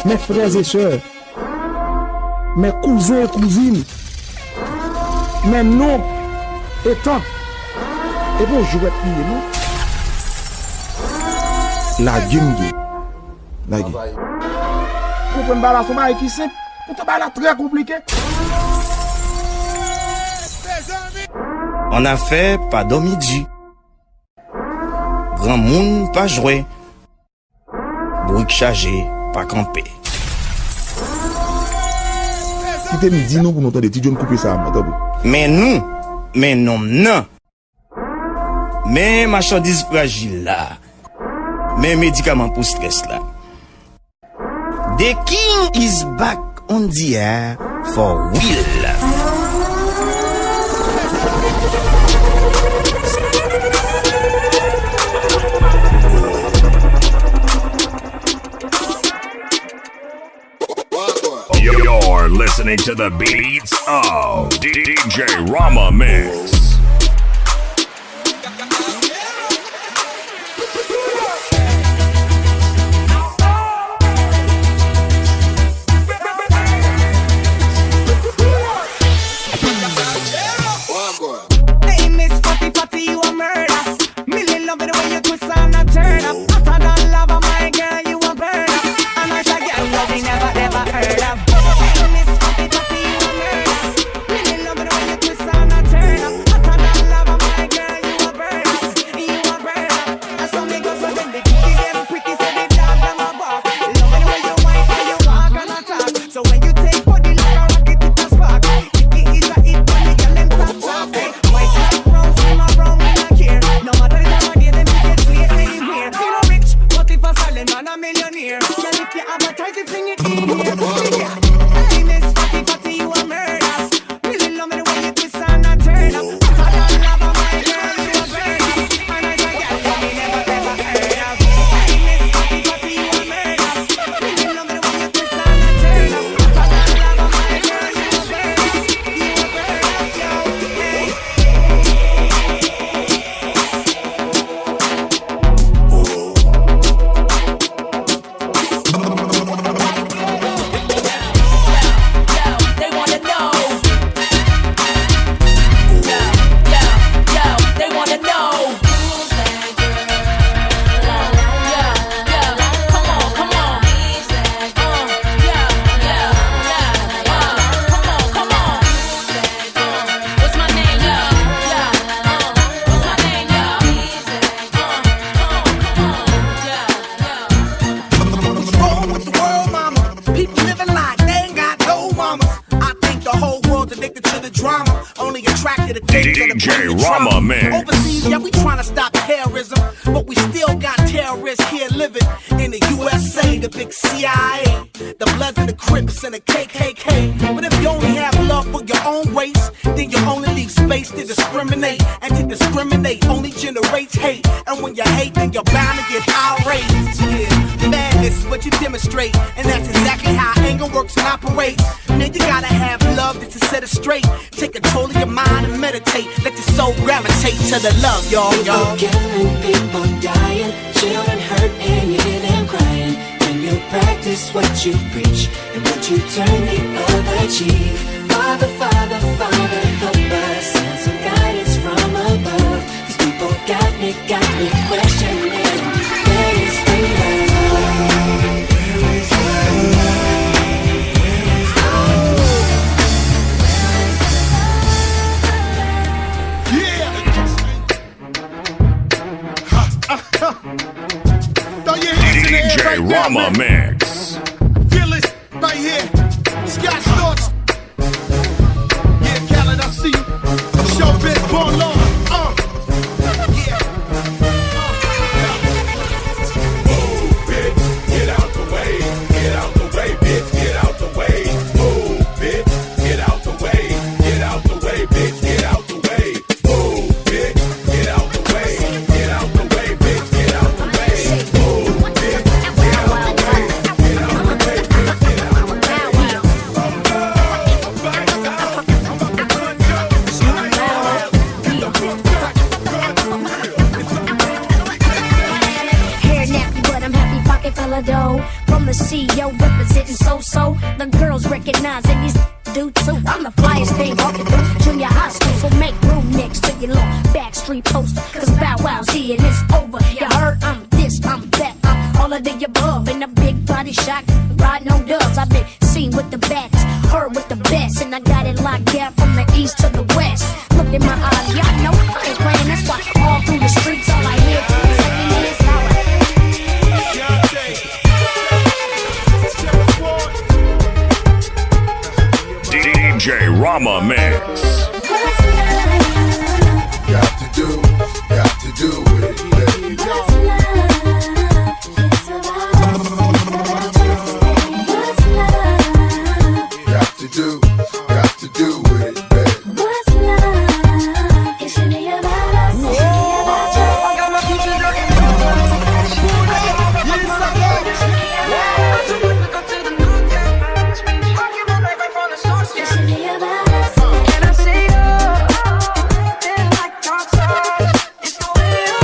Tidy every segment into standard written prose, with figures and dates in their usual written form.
mes frères et sœurs, mes cousins et cousines, mes noms et tantes. Et bon, je vais prier, non? La gueule. La gueule. Vous pouvez me parler à son mari qui simple. Vous te parlez très compliqué. On a fait pas d'omidi. Grand monde pas joué. Brique chargé, pas campé. Qui te me dit non pour nous entendre des petits jeunes couper ça, madame? Mais nous, mais non. Mais marchandises fragiles là. Mais médicaments pour stress là. The king is back on the air for real. You're listening to the beats of DJ Rama Mix. Hey, Miss Fatty Fatty, you a murder. Million love it the way you twist and a turn up. Hotter than lava, my girl, you a burn up. And I say, girl, love we never ever heard of. Hey, Miss Fatty Fatty, you a murder. Million love it the way you twist and a turn up. Hotter than lava, my girl, you a burn up. You a burn up. And some niggas so then they kitty them pretty, so they dog them a bark. Love it the way you whine, how you walk and a talk. So when you take body like a rocket, it a spark. It is a hit when the girl them top top. White like brown, slim or brown, me not care. No matter the time of day, them get sweet anywhere. You know rich, but if a silent man a millionaire. Girl, if you advertise it, bring it in here. Hey, Miss Fatty Fatty, you a murder. Really love me the way you twist and a turn up. Hotter than lava, my girl, you a burn up. And I say, girl, love me never ever heard of. Hey, Miss Fatty Fatty, you a murder. Really love me the way you twist and a turn up. Hotter than lava, my girl, you a burn up. You a burn up, yo. Hey. They wanna know. They wanna know. Who's that girl? Come on. Come on. What's my name, What's my name, What's wrong with the world, mama? People living like they ain't got no mamas. I think the whole world's addicted to the drama. Only attracted to things that DJ bring the Rama trauma. Mix. Overseas, yeah, we trying to stop terrorism, but we still got terrorists here living in the USA, the big CIA, the Bloods and the Crips and the KKK. But if you only have love for your own race, then you only leave space to discriminate. And to discriminate only generates hate. And when you hate, then you're bound to get outraged. Yeah, madness is what you demonstrate, and that's exactly how anger works and operates. Man, you gotta have love just to set it straight. Take control of your mind and meditate. Let your soul gravitate to the love, y'all. People killing, people dying, children hurt and you hear them crying. When you practice what you preach and what you turn the other cheek. Father, Father, Father, help us, send some guidance from above. These people got me questioning. Where is the love? Throw your hands in the air DJ right now, Rama man. Mix. Feel it right here. Scott Storch. Yeah, Khaled, I see you. Showbiz, born long. Yeah. Move, bitch, get out the way. Get out the way, bitch, get out the way. Move, bitch, get out the way. Get out the way, bitch, get out the way. Move, bitch, get out the way. Get out the way, bitch, get out the way. Move, bitch, get out the way. Get out the way, bitch, get out the way. I'm about to run, yo. hella dough. From the CEO representing so-so. The girls recognize and these do too. I'm the flyest thing walking through junior high school. So make room next to your little backstreet poster. Cause Bow Wow's here and it's over. You heard I'm this, I'm that, I'm all of the above. In a big body shot, riding on dubs. I've been seen with the backs, heard with the best. And I got it locked down from the east to the west. Look in my eyes, y'all know I ain't playing. That's why all through the streets all I hear is DJ Rama Mix. Got to do with it, baby. Got to do with it, baby. what's love? It should be about us. It should be about us. It should be about us. And I say, feel like my touch. It's the way you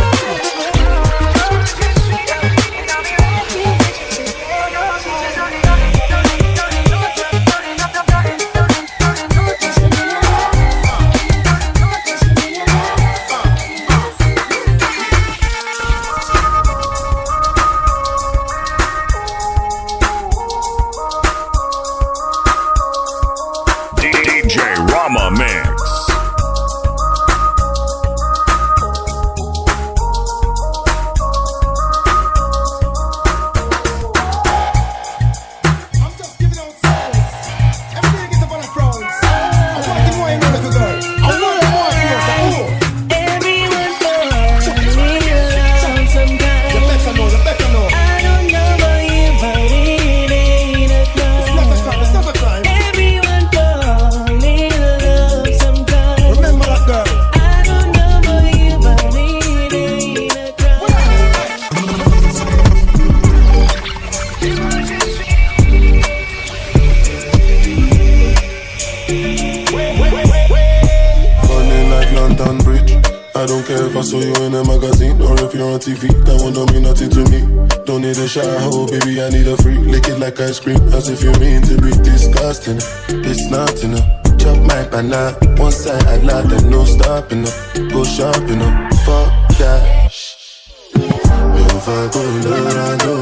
DJ Rama Mix. I'm just giving out songs. Everything is upon a front. I'm walking more in the girl. I'm more and more in the Everyone falls in love sometimes. You better know. I don't know about you, but it ain't a It's not a crime. crime, it's not a crime. Everyone falls in love sometimes. Remember that girl. I don't know about you, but it ain't a crime. Running like London Bridge. I don't care if I saw you in a magazine or if you're on TV. That one don't mean nothing to me. Don't need a shower, baby, I need a freak. Lick it like ice cream, as if you mean to be disgusting. It's not enough. Chop my banana, one side I lie, then no stopping up. Go shopping up, fuck that. If I go Dorado,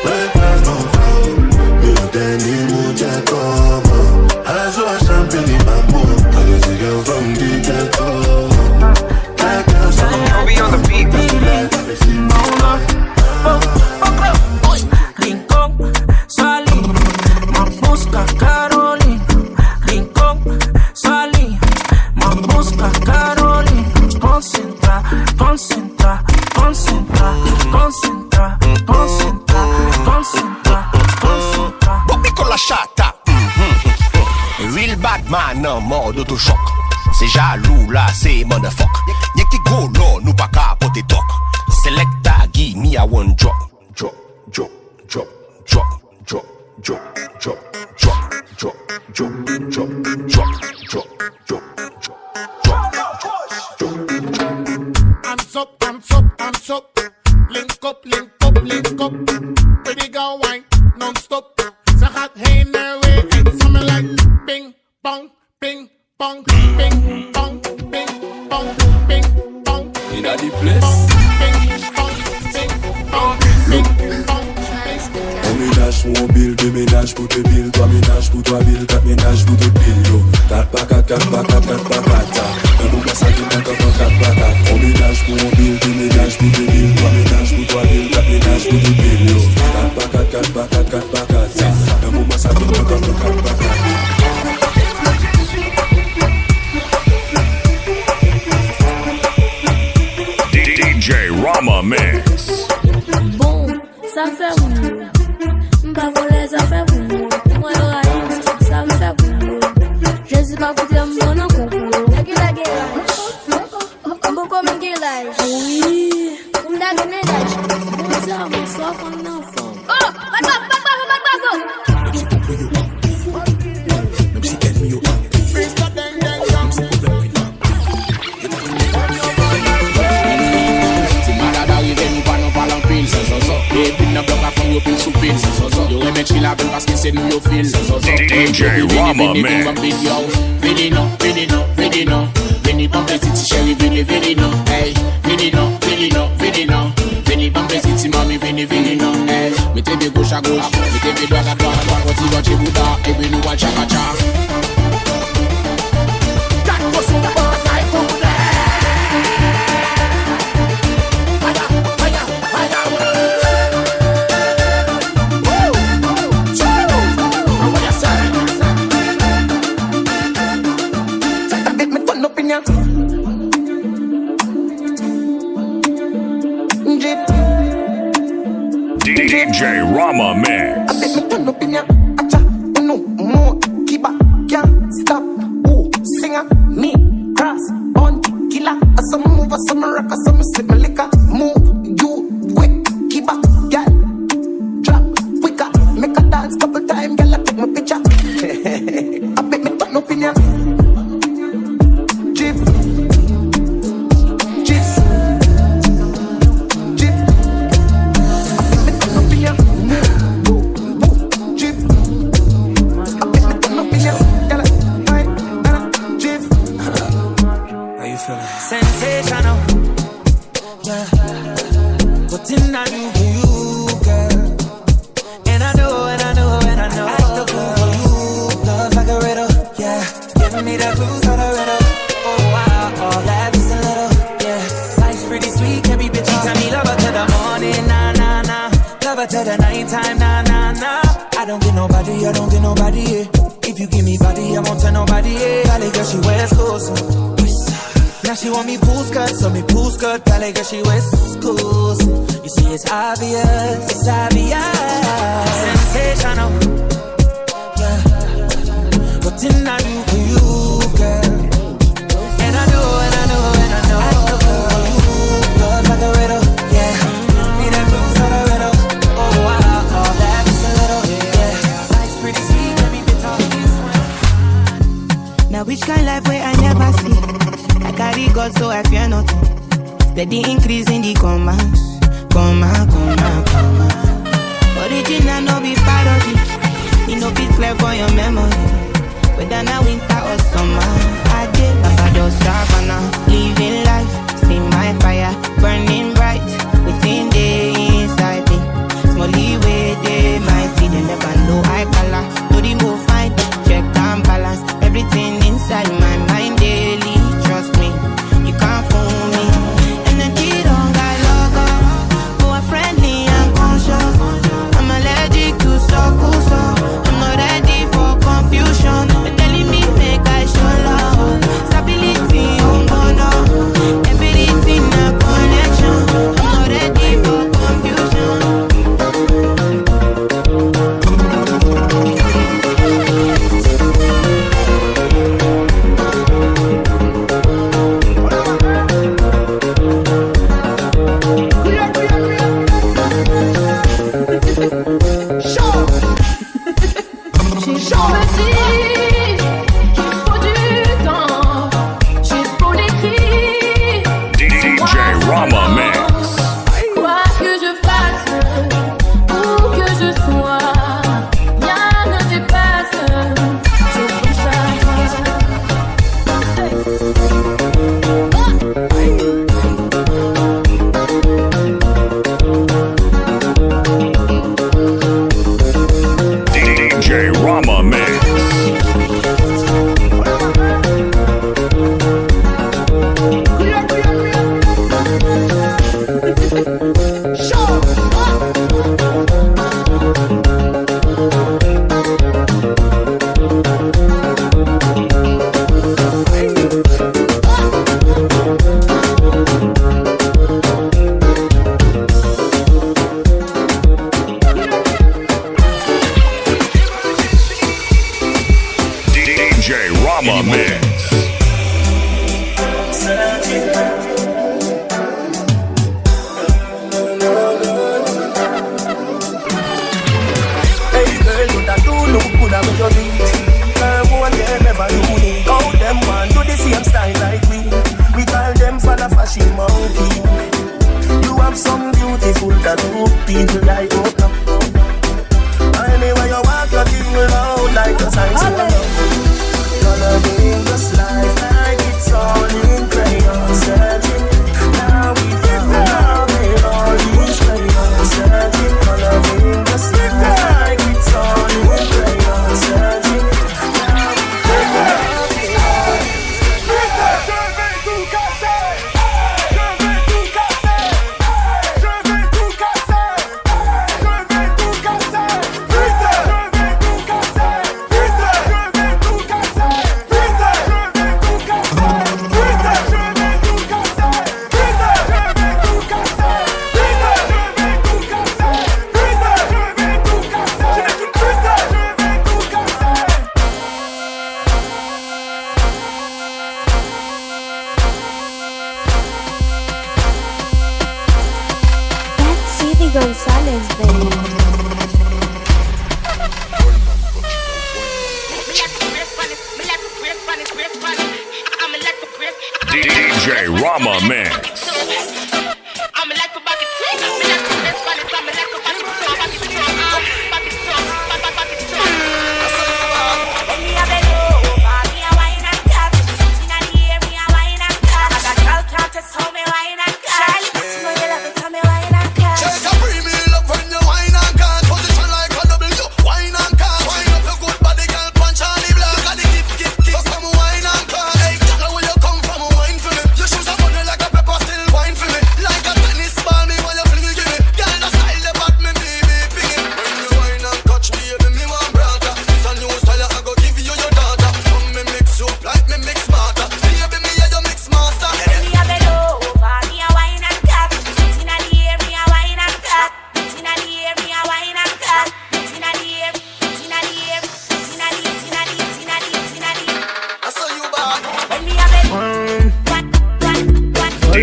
right past my phone. Me Danny Muja come. I saw champagne in my mouth. I was a girl from the ghetto. That girl so I'll be on the beat. Rincón, salí, Mambuska, Carolina. Rincón, salí, Mambuska, Carolina. Concentra, concentra, concentra, concentra, concentra, concentra, concentra. Bobby con la chatta. Real bad man en mode autochoc. C'est jaloux là, c'est motherfuck. Y'a qui go là, nous pas capoter toc. Selecta, give me a one drop. Drop, drop, drop, drop, drop, drop, drop, drop, drop, drop, drop, drop, drop, drop, Hands up. Link up. Pretty girl wine, non-stop. Ze gaat heen en weer en samen like ping, pong, ping, pong, ping, pong, ping, pong, ping, pong. In the place. On ménage mon bill, deux ménages pour te bill. Trois ménages pour toi bill, quatre ménages pour te bill yo. 4 par 4, 4 par 4, 4 par 4. Un bon place à qui t'entend 4 par 4. On ménage pour mon bill, deux ménages pour te bill. Trois ménages pour toi bill, quatre ménages pour te bill yo. 4 par 4, 4 par 4, 4 par 4. Un bon place à qui t'entend 4 par 4. DJ Rama Mix. Bon, ça me fait boum. M'pas voler, ça fait boum. Moi, le ça me fait boum. Je sais pas pour que mon nom concours. Y'a qui la guerre? Bon comme un guerre. Oui. On a donné l'âge. Bonsoir, qu'on est enfant. Oh, back. Si malade arrive, nous pas nous parlons pile, ça. Puis, puis, n'a pas met she la ven paske se nou yo fil. DJ Rama Mix. Vini no, vini no, vini no. Vini Bombay City chérie, vini no. Hey, vini no, vini no, vini no. Vini Bombay City mami, vini no. Hey, mettez des gauche à gauche, mettez des droite à droite. Quand tu vas chez Bouddha, et puis nous va chaka-cha. That was so bad, I put that. DJ Rama Mix. I bet me turn up in ya, acha, no more, keep back, can't stop. Ooh, singer, me, cross, on the killer. Some move, some rock, some slip my liquor. Move, you, quick, keep back, girl. Drop, quicker, make a dance couple time, girl, I take my picture. I bet me turn up in ya. Sensational, yeah. What didn't I do for you, girl? And I know, and I know, and I know. Act the fool for you, love like a riddle, yeah. Giving me the clues for the riddle. Oh wow, all that is a little, yeah. Life's pretty sweet, every bitch tell me love her to the morning, nah nah nah. Love her to the nighttime, nah nah nah. I don't get nobody, yeah. If you give me body, I won't tell nobody, yeah. Valley girl, she wears clothes. Now she want me pool skirt, so me pool skirt. Valley girl, she wears schools. You see, it's obvious, sensational. Yeah, what didn't I do for you, girl? And I know, and I know, and I know. I know for you, love like a riddle. Yeah, me that blues for the riddle. Oh wow, all that is a little. Yeah, life's pretty sweet, let me be talking this one. Now which kind of life where I never see? I carry God so I fear nothing. Steady increase in the commas. Original no be parody. You know it's clear for your memory. Whether now winter or summer, I did Barbados, Savannah. Living life, see my fire burning bright within the inside me. Smally way they mighty, they never know I color. No remove fight, check and balance everything inside my mind daily. Trust me, you can't fool me. Energy don't got logo, more friendly and conscious. I'm allergic to circles, so I'm not ready for confusion. They're telling me make I show love, stability, oh no, everything a connection. I'm not ready for confusion. People like open up. Anyway, times you love coloring the slides like it's all in crayon. Searching, now we found love in all these crayons. Searching, coloring the slides like it's all in crayon. Searching, now we found love in all these crayons. González, baby. DJ Rama Mix.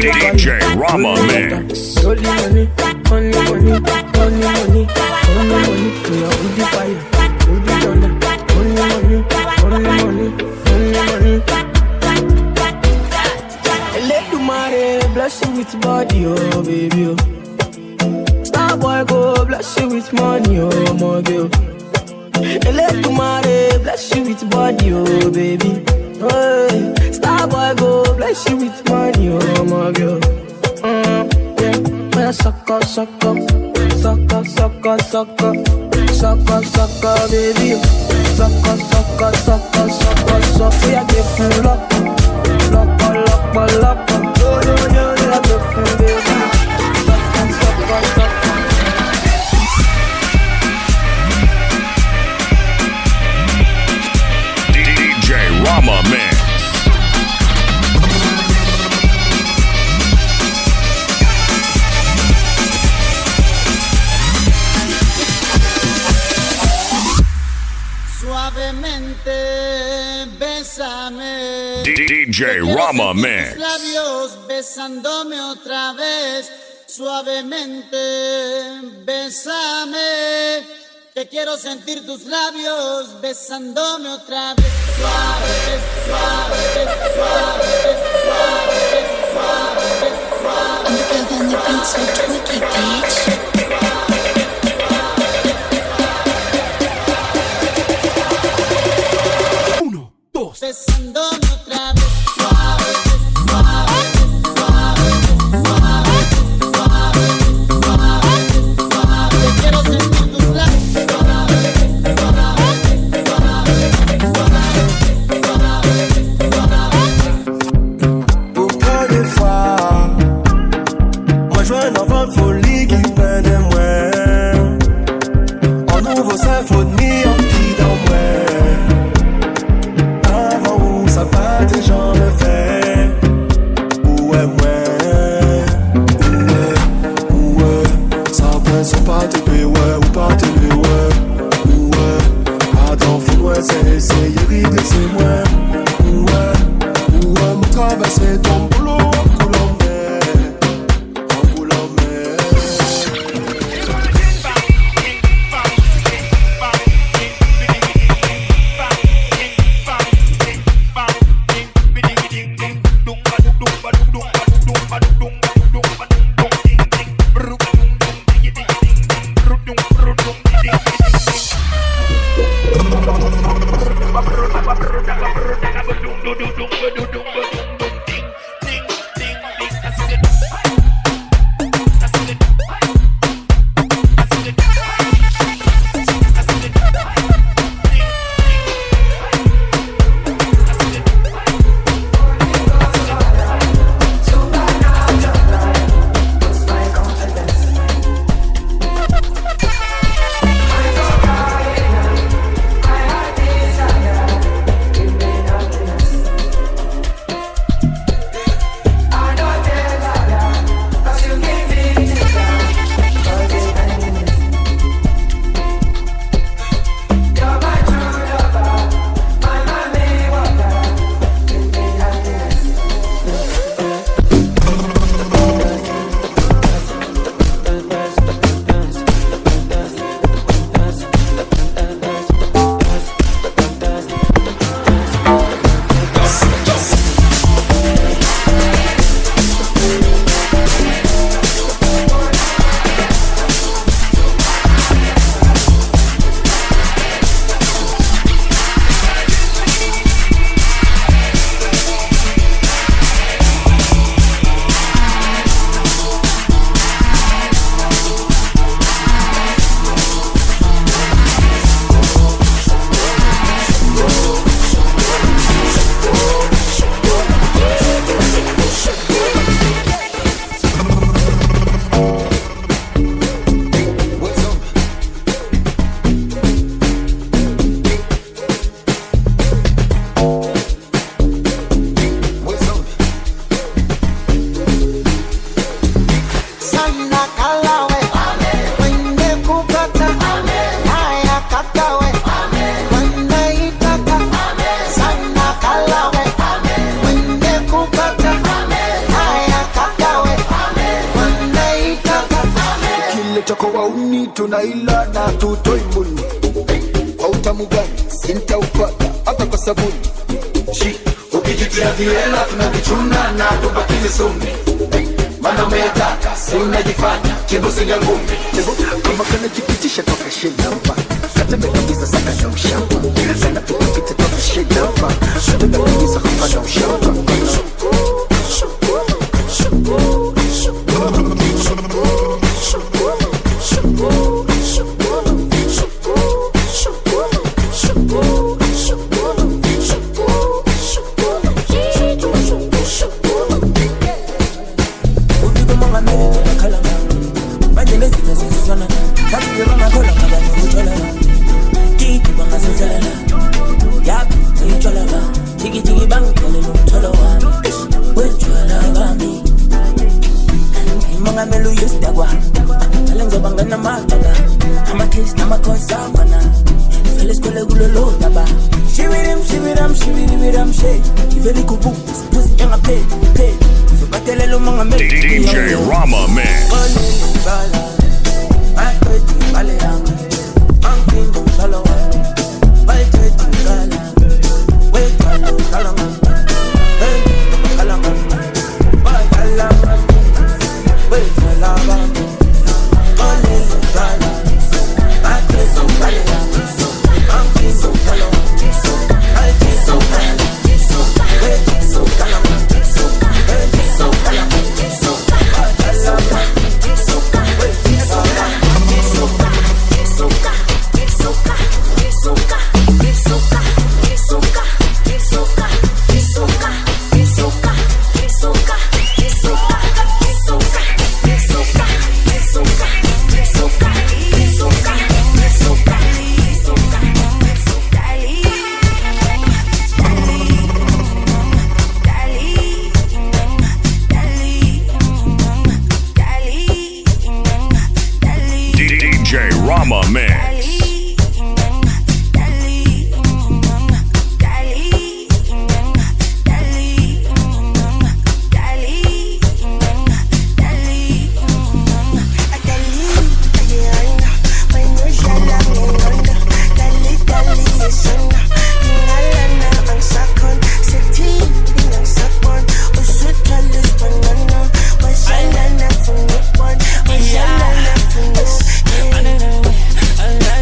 DJ Rama Mix. Only money, only money, only money, only money. We are on the fire, on the thunder. Only money, only money, only money. Let the money bless you with body, oh baby. Oh. Star boy go bless you with money, oh my girl. Let the money bless you with body, oh baby. Oh, star boy go bless you with money, oh my girl. Yeah, when sucker, sucker, sucker, sucker, sucker, sucker, sucker, baby. Sucker, sucker, sucker, sucker, sucker. We are getting lock, lock, lock, lock. Oh, yo, yo, we are getting baby. Sucker, sucker, sucker. DJ Rama Mix. Suavemente, bésame. DJ Rama Mix. Labios besándome otra vez. Suavemente, bésame. Que quiero sentir tus labios besándome otra vez. Suave, suave, suave, suave, suave, suave. I'm the girl on the beat, so twicky, bitch. Besándome otra vez, suave, suave, suave, suave, suave, suave, suave. Te quiero sentir tus labios, suave, suave, suave. Pour première fois, moi je veux un enfant de folie qui peine de moi. En nouveau symphonie, en qui dans moi. Ça va tes gens me fait. Ouais, ça prend son pas te payer, ouais, ou pas te payer, ouais. Attends, faut c'est essayer, rider, c'est moi. Ouais, me traverser ton boulot en Colombie. En Colombie. kwa unito na ila na tutoi mbuni. Kwa utamu gani sintaupata hata kwa sabuni. Ukijitia viela tunavichuna na tubakini sumi. Mana umetaka si unajifanya kibusi ya ngumi. Kama kana jipitisha toka shedamba kateme kabisa saka na ushamba. Sana tukipita toka shedamba kateme kabisa hapa na ushamba. DJ Rama Mix. DJ Rama Mix. I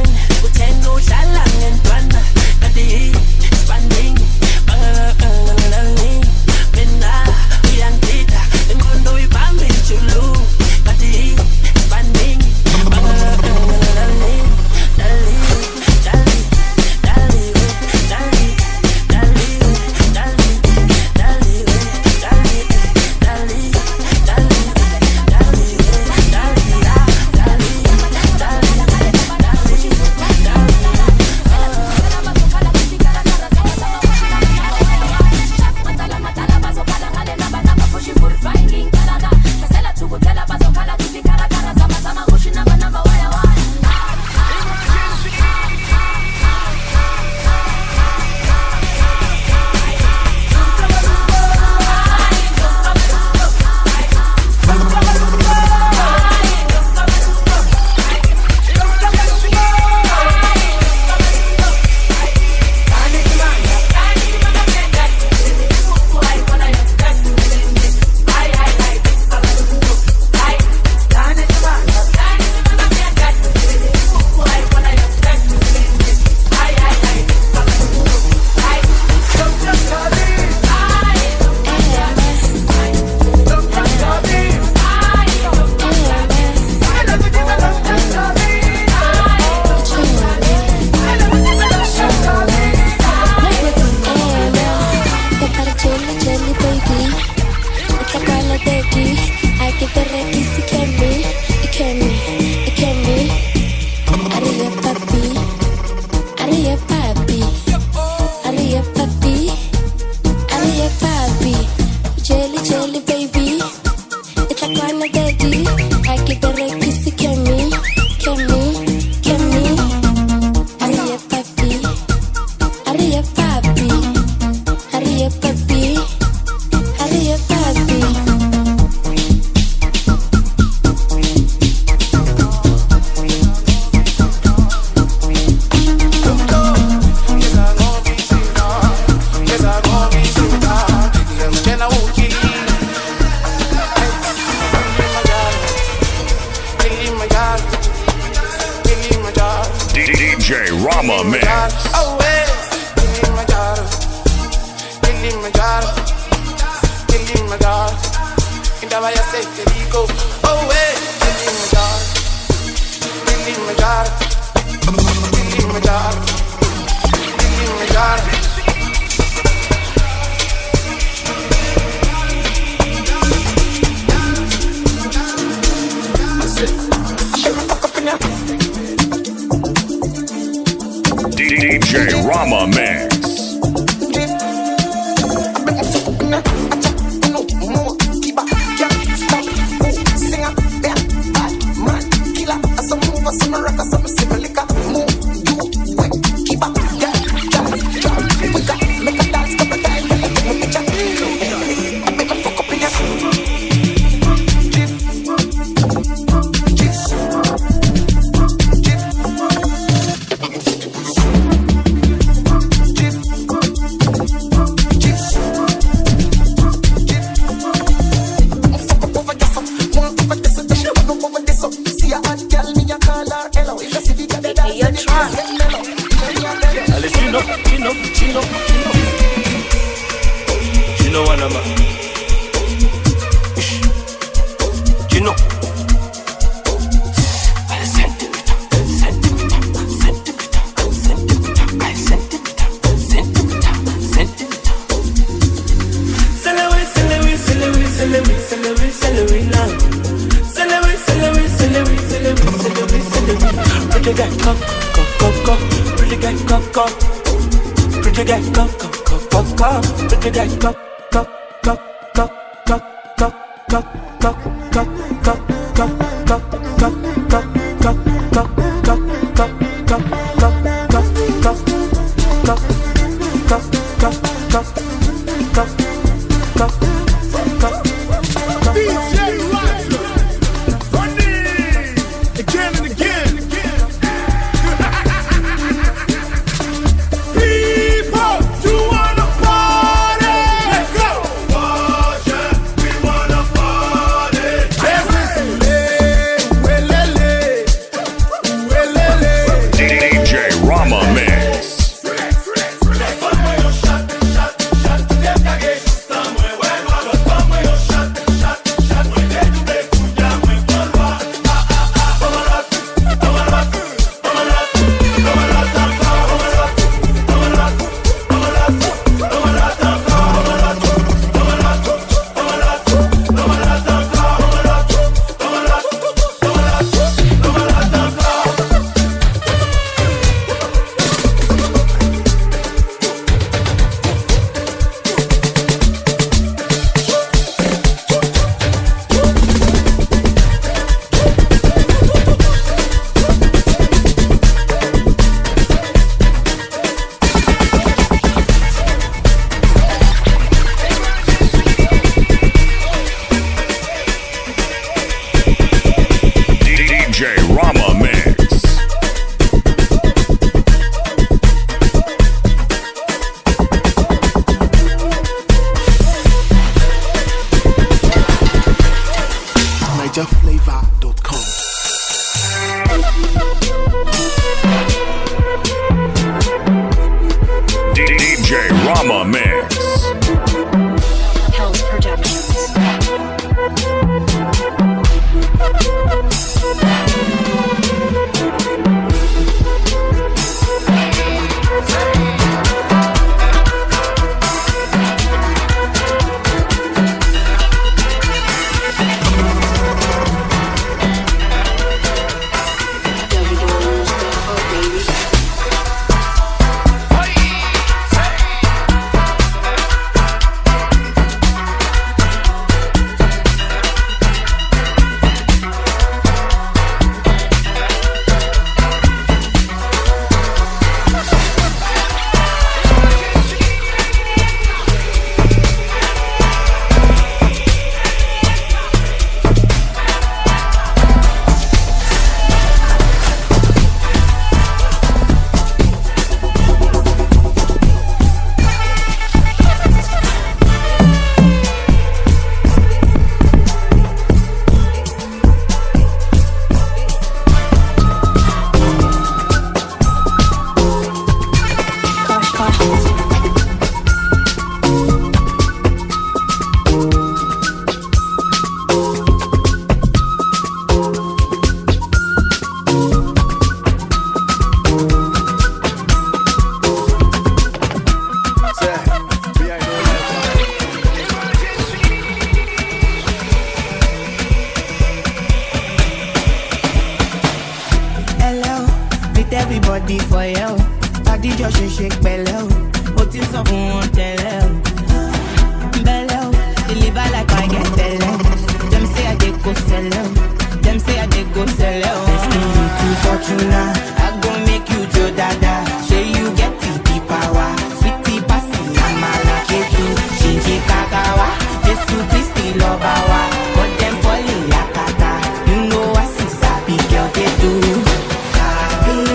DJ Rama Mix. Oh, hey, Kilimanjaro, Kilimanjaro, Kilimanjaro. Indaba ya say Federico. Oh, hey, Kilimanjaro, Kilimanjaro, Kilimanjaro, Kilimanjaro. DJ Rama Mix. DJ Rama Mix. Hell's Productions. everybody for you. Body just shake belly. Put in some fun tell belly. Deliver like I get tell. Them say I dey go sell. Them say I dey go sell. Destiny to Fortuna. I go make you Joe Dada. Say you get the power. Sweetie passy, I'm a lucky too. Shinji Kagawa. Jesu Christi Lobawa. But them falling yakata. You know I see sabi girl they do. Sabi,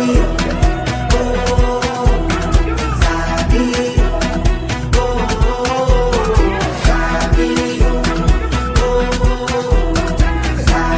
oh, sabi, oh, sabi, oh, sabi,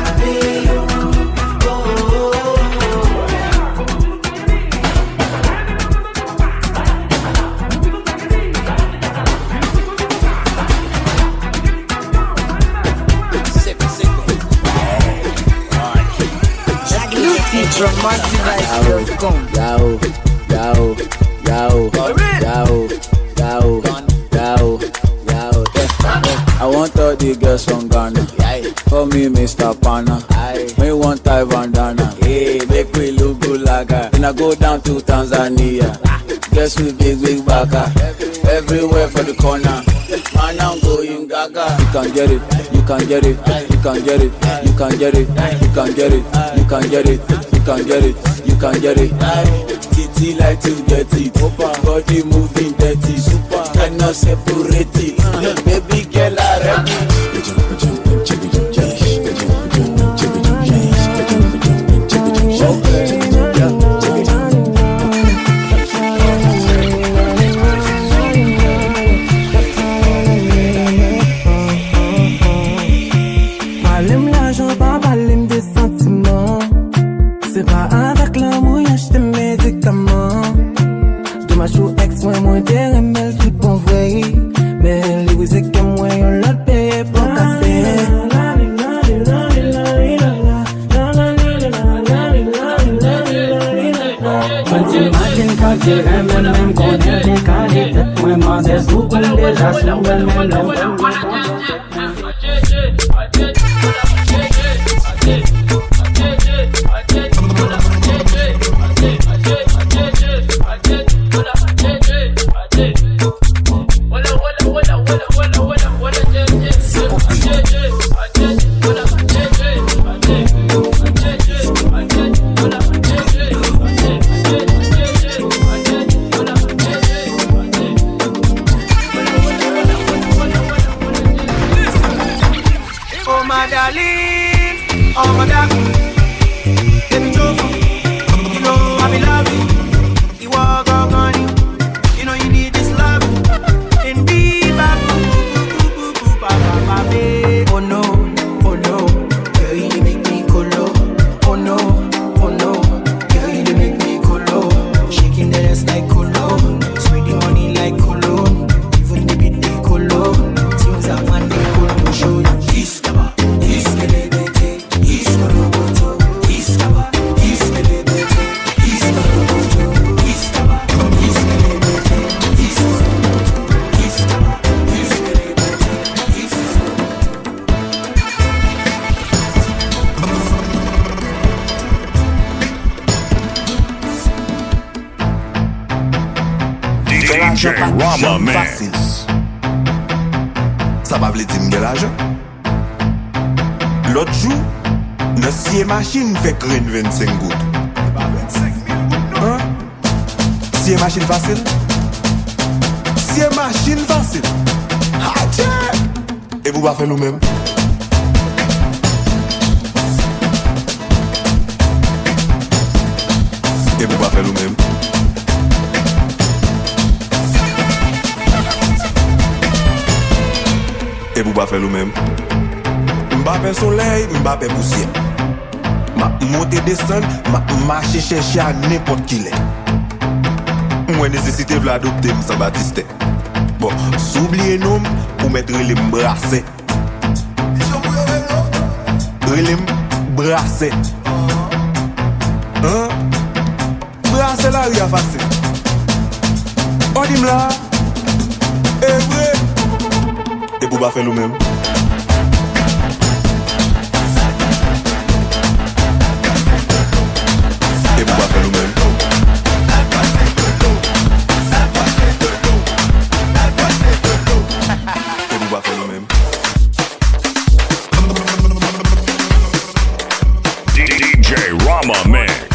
I want all the girls from Ghana. Call me Mr. Pana. Me want Thai bandana. Hey, make we look good like that. Then I go down to Tanzania. Guess we big baka. Everywhere for the corner. Man, I'm going gaga. You can get it. You can get it. You can get it. You can get it. You can get it. You can get it. You can get it. You can get it. Titi like to get it. Body moving dirty. Super. Cannot separate it. Baby girl, I ready. Parlem l'argent, pas parlem des sentiments. C'est pas avec l'amour, y'a des médicaments. Dommage pour ex, moi, t'es remel tout bon vrai. Mais les musiques que moi, on l'a payé pour casser. Imagine quand tu aimes même quand tu t'es calé. Moi, moi, c'est sous comme déjà, c'est un bel mélange. Oh my darling, oh my darling, let me show you. You know I be loving. You walk out on you. You know you need this love. And be back. Oh no, girl you make me colo. Oh no, girl you make me colo. Shaking the ass like colo, spreading money like colo. Even the beat they colo. Things I want they colo show you. DJ Rama Mix. Ça va vle di m'gè l'ajan. L'autre jour, notre siye machine fait grain 25 gouttes. Hein? Siye machine facile? Siye machine facile? Ah tiens! Et vous pas faire nous-mêmes? Et vous pas faire nous-mêmes? Et vous pas faire nous-mêmes? M'bappé soleil, m'bappé poussière. Ma monter descendre, ma marcher chercher à n'importe qui l'est. Moi nécessité de l'adopter sans Baptiste. Bon, s'oublier nom pour mettre les m'brasser. Les m'brasser. Hein? Brasser la ria facile. On dit là. Et vrai. Et pour pas faire nous-mêmes. Et pour pas faire nous-mêmes. DJ Rama Mix.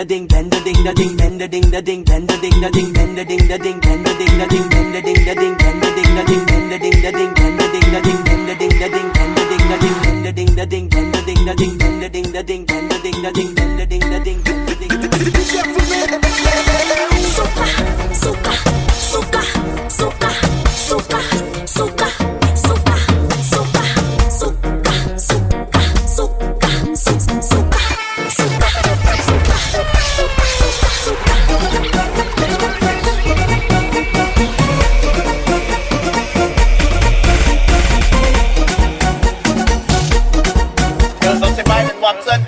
da ding, bend the ding da ding, bend the ding da ding, bend the ding da ding, bend the ding da ding, bend the ding da ding, bend the ding da ding, bend the ding da ding, bend the ding da ding, bend the ding da ding, bend the ding da ding, bend the ding da ding, bend the ding da ding, bend the ding da ding, bend the ding da ding, bend the ding da ding, bend the ding da ding, bend the ding da ding. Soca, soca, soca, soca, soca, soca, soca, soca, soca, soca, soca, Girls don't say bye and Watson.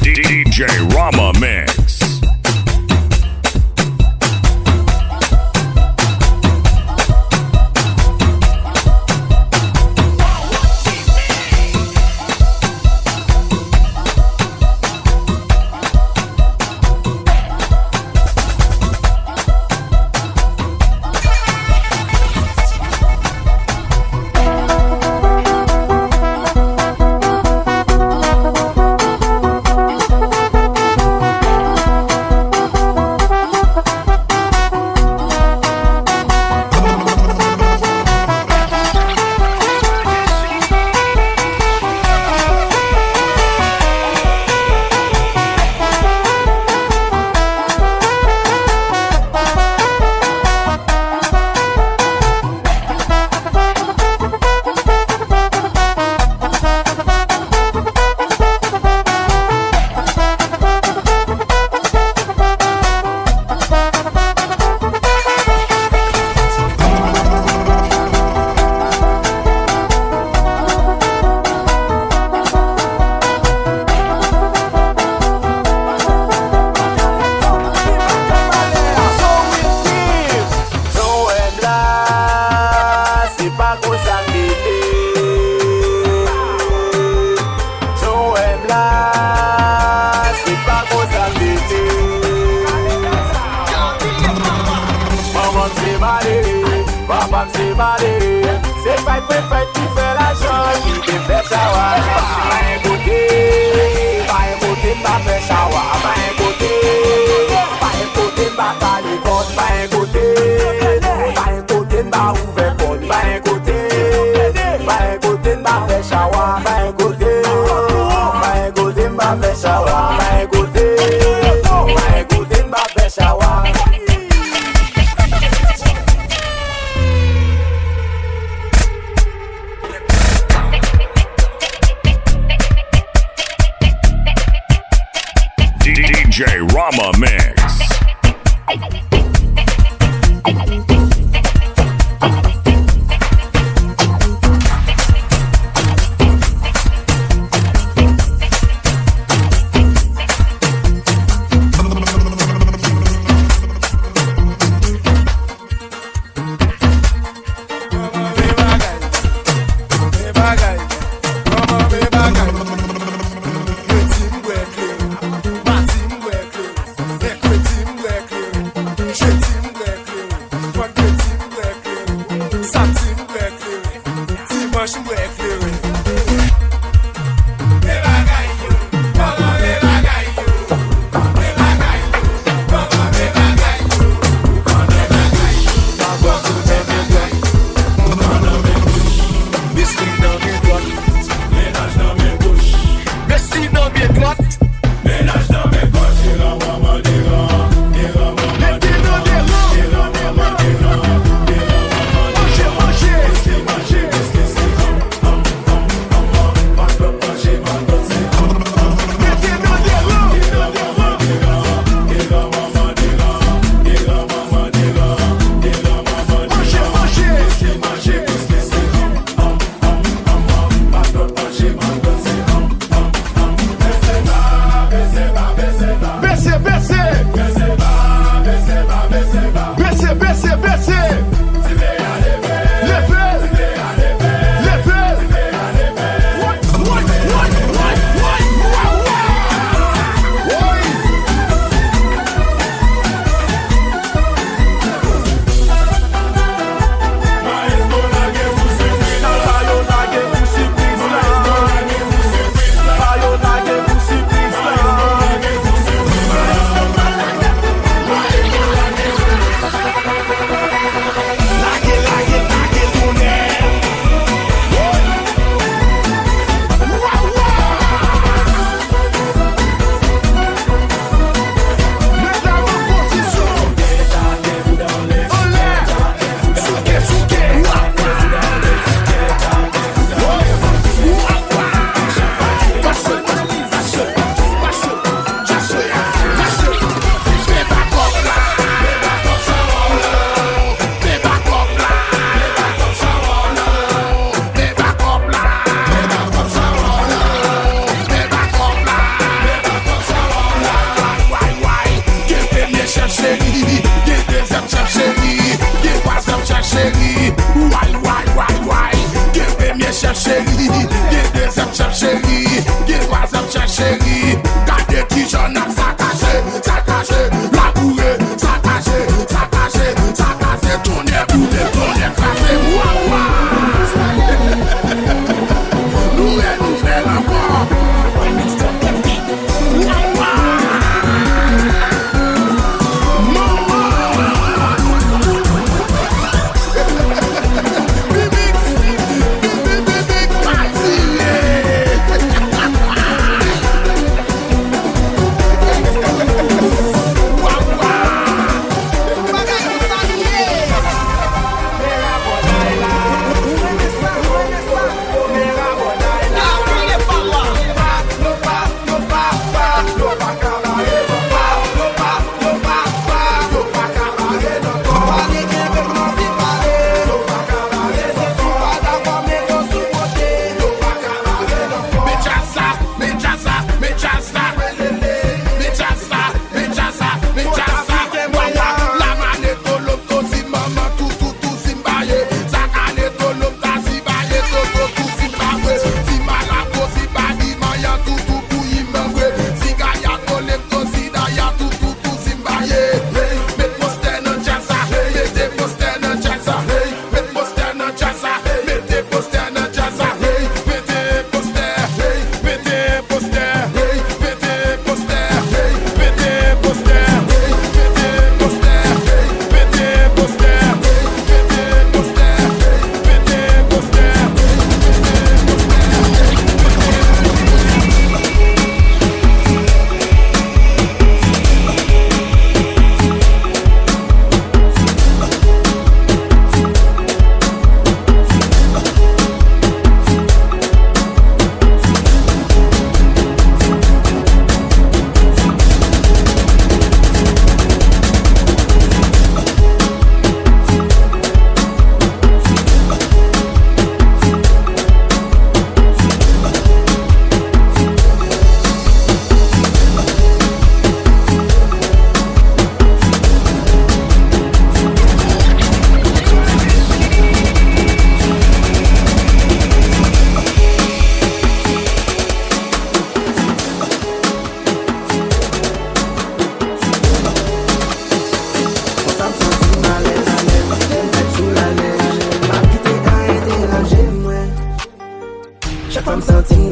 DJ Rama Mix. Rama Mix. Party,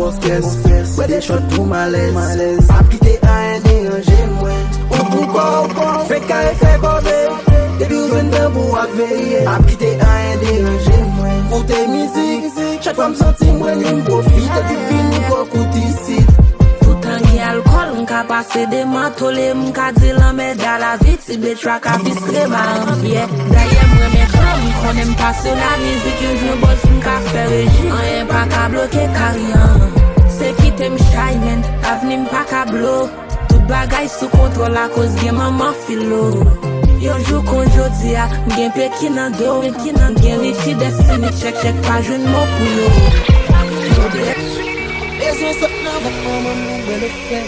mon stress. Ouais, des choses pour malaise. Pas quitter à un déranger, moi. Ou pourquoi, fait qu'à effet bordé. Depuis où je viens de bout à veiller. Pas quitter à un déranger, moi. Pour tes musiques, chaque fois me sentir, moi, nous profite. Tu finis pour coûter ici. Tangi alcool, m'ka passe des mantolés, m'ka dit l'emmède à la vie, si des tracks à fistre, ma yeah. D'ailleurs, moi, mes crans, m'konne m'passe la musique, je bosse, m'ka fait régime, rien pas qu'à bloquer carrière. C'est qui t'aime shy, man, avenir m'pas qu'à blow. Tout bagay sous contrôle à cause de maman philo. Yo jour qu'on jodi a, m'gen pe ki nan do, m'gen richi destiny, check, pas jeune mot pour yo. Et je sais que maman nous le fait.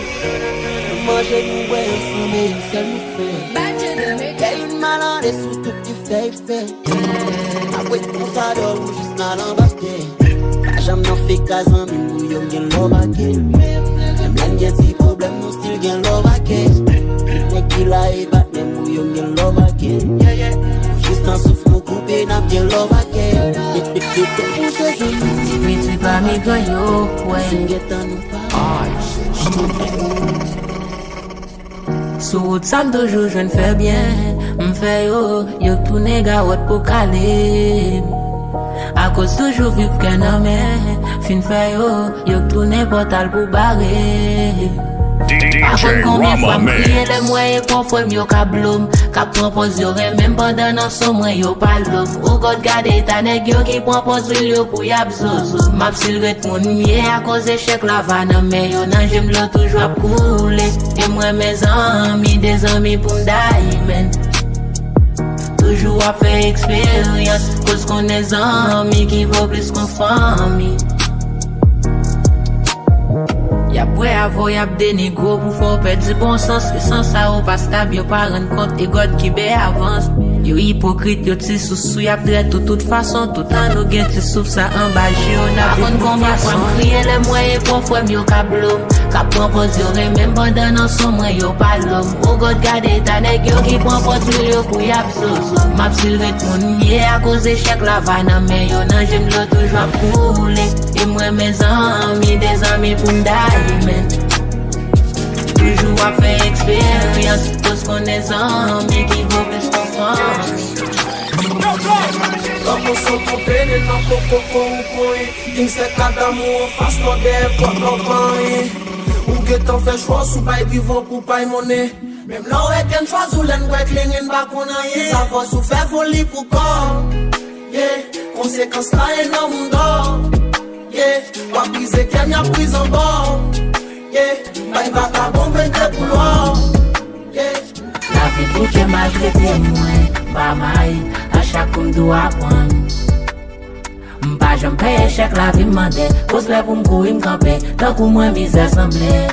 Manger nous ouais ensemble et ça nous fait. Quelle une malade et sous tout qui fait. Après qu'on s'adore ou juste dans l'embarquer. J'aime n'en fait qu'à un nous y'en gen l'obaké. Même l'en gen si problème nous still gen l'obaké. Mais qui l'a et bat même nous y'en gen l'obaké. Juste en souffle nous couper n'a gen l'obaké. Tu pas mi goyo, ouais. Sous route ça toujours je ne fais bien. M'fais yo tourne garot pour caler. À cause toujours vivre qu'un homme. Fin fait yo tourne portal pour barrer. DJ Rama Mix. Le moyen conforme yo ka blum, ka propose yo même pendant nan son moyen yo pa l'homme. Ou God gade ta nèg yo qui propose yo pour yab zozo. M'a silvet mon mié à cause échec la vanne mais yo nan j'aime le toujours à couler. Et moi mes amis, des amis pour diamond. Toujours à faire expérience, cause qu'on est amis qui vaut plus qu'on famille. Y'a prêt à voir, y'a des négros pour faire perdre du bon sens. Et sans ça, ou pas stable, y'a pas rendre compte, et God qui bé avance. Yo hypocrite, yo ti sous y'a traite de toute façon. Tout en nous gain, ti souffre ça en bas, on a bonne combien fois m'crier les moyens pour faire mieux qu'à blum. Qu'à propose yo, même pendant nan son moi, yo pas l'homme. Ou God gade ta nèg yo qui propose yo pour y'a zozo. M'a silvet mon mié à cause échec la vanne, mais yo nan j'aime le toujours à couler. Et moi mes amis, des amis pour diamond. Toujours à faire expérience, parce qu'on est amis qui vaut plus qu'on famille. Comme on s'en compare, non, coco, il se cadre d'amour, face nos dés, pour nos pains. Ou que t'en fais choix, sous bail vivant pour payer monnaie. Même là, on est qu'un choix, ou l'en ouais, clingin' bas qu'on a yé. Ça va sous faire folie pour corps. Yeah, conséquence là, et non, mon dos. Yeah, ou briser qu'elle n'y a pris en bord. Yeah, bail va ta bombe, t'es pour loin. Yeah. La vie pour que maltraité moi, bah maï, à chaque coup doit prendre. M'pas j'aime payer chèque la vie m'mande, pose les pour m'courir m'camper, tant qu'on moi misère semblé.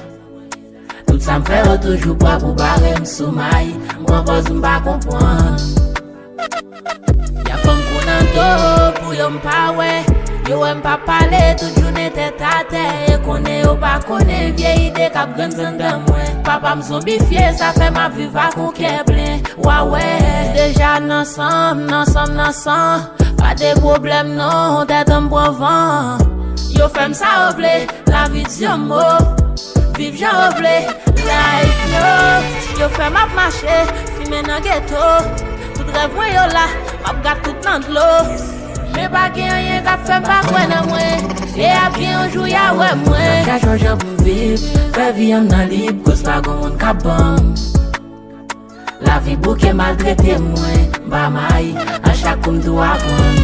Tout ça m'fait toujours pas pour barrer m'sous maï, m'propose m'pas comprendre. Y'a comme qu'on en dos, pour y'en pas ouais. Yo aime pas parler, toute journée tête à terre. Et qu'on est ou pas qu'on est vieille idée cap grande dans moi. Papa me zombifié, ça fait ma vie va qu'on qu'est plein. Ouais, déjà ensemble. Pas de problème non, t'es un bon vent. Yo femme ça oublé, la vie de mot. Vive j'en oublé, life yo femme à marcher, fumer dans ghetto. Tout rêve moi yo là, m'a gâte tout dans de l'eau. Mais pas qu'il y a rien qu'à faire pas quoi dans moi. Et à bien un jour y'a ouais moi. J'ai changé pour vivre, faire vie en dans libre, cause pas qu'on monde qu'à bon. La vie bouquet maltraité moi, bah maï, à chaque coup m'doit prendre.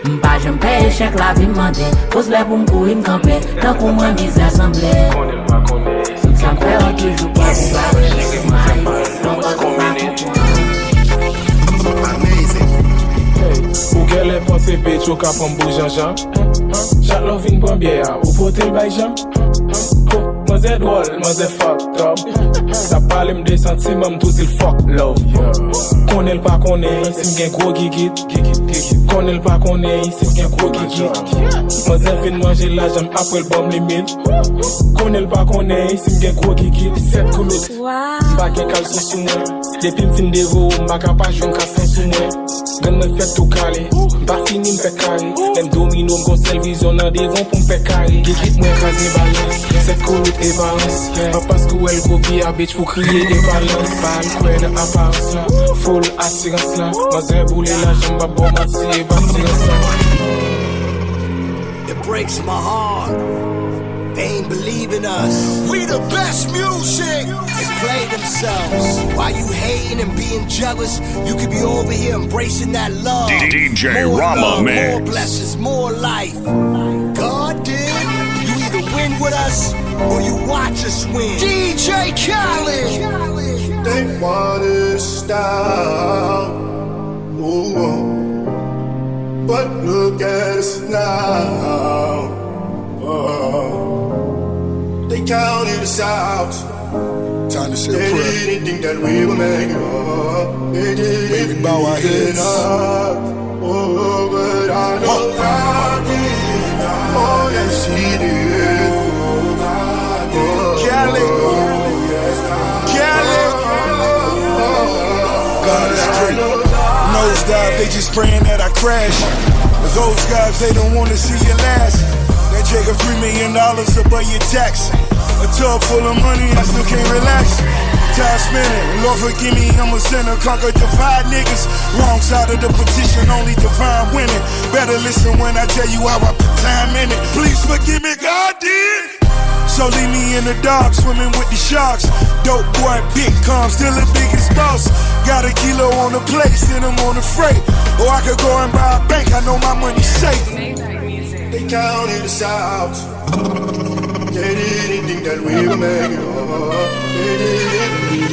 M'pas j'aime payer chèque la vie m'mande, cause les pour m'courir m'camper, tant qu'on moi misère semblé. Ça m'fait toujours pas pour barrer, non pas qu'on va comprendre. Ou qu'elle est pensée bête, ou qu'à prendre bougeant. Chaque love une bonne bière, ou pote le bail Jean. Moi c'est drôle, moi c'est fucked up. Ça parle des sentiments, tout il fuck love. Connais le pas connais, si m'gen gros gigit. Connais le pas connais, si m'gen gros gigit. Moi c'est fin manger la jambe après le bombe limite. Connais le pas connais, si m'gen gros gigit. 7 coulottes, m'pas qu'un caleçon sous moi. Depuis m'fin dévo, m'pas pas jouer un cassin sous moi. Gan me fait tout calé, m'pas fini m'fait carré. Même domino Yo go sel vizyon nan devon pou m'fè kari. Git mwen kaze balans, set koulout e balans. An paskou el go bi a bitch pou kriye e balans. Pan kwen apars la, full assurance la. Maze boule la jamba bon mati e basirans la. It breaks my heart. They ain't believing us. We the best music. They play themselves. While you hating and being jealous, you could be over here embracing that love. DJ More Rama love, Mix. more blessings, more life. God did. You either win with us or you watch us win. DJ Khaled. They wanted to stop. Ooh. But look at us now. They counted us out. Time to say a They prayer. didn't think that we would make it up. They didn't Maybe bow our heads. Oh, but I know God did. Oh, yes, He did. Cali. God is great. Nosedive, they just praying that I crash. But those guys, they don't wanna see you last. That Jacob $3 million above your tax. A tub full of money, I still can't relax. Time spinning, Lord forgive me, I'm a sinner. Conquer, divide niggas. Wrong side of the petition, only divine winning. Better listen when I tell you how I put time in it. Please forgive me, God did. So leave me in the dark, swimming with the sharks. Dope boy, big calm, still the biggest boss. Got a kilo on the plate, send them on the freight. Or I could go and buy a bank, I know my money's safe. They counted us out. They didn't think that we would make it up. They didn't.